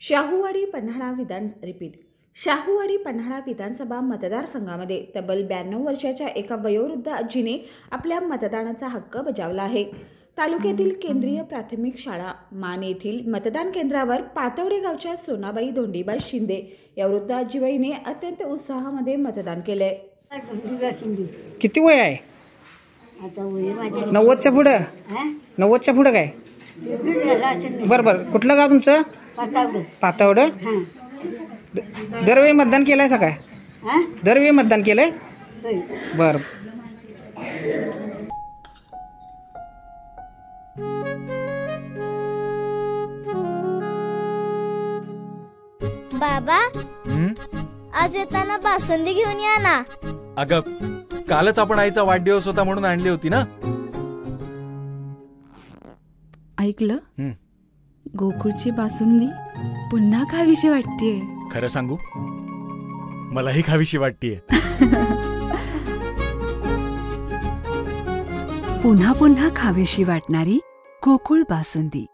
शाहूवाडी पन्हाळा शाहूवाडी पन्हाळा विधानसभा मतदारसंघामध्ये तब्बल 92 वर्षाच्या एका वयोवृद्ध आजीने आपल्या मतदानाचा हक्क बजावला आहे. तालुक्यातील केंद्रीय प्राथमिक शाळा मान येथील मतदान केंद्रावर पातवडे गावच्या सोनाबाई धोंडीबाई शिंदे या वृद्ध आजीबाईने अत्यंत उत्साहामध्ये मतदान केले. किती वय आहे? 90च्या पुढं? 90च्या पुढं काय? बरं. कुठलं गाव तुमचं? पातावडं. दरवेळी मतदान केलंय सकाळ? दरवेळी मतदान केलंय? बरं. बाबा, आज येताना बासुंदी घेऊन या ना. अगं, कालच आपण आईचा वाढदिवस होता म्हणून आणली होती ना. ऐकलं? गोकुळची बासुंदी पुन्हा खावीशी वाटतेय. खरं सांगू, मलाही खावीशी वाटतेय. पुन्हा पुन्हा खावीशी वाटणारी गोकुळ बासुंदी.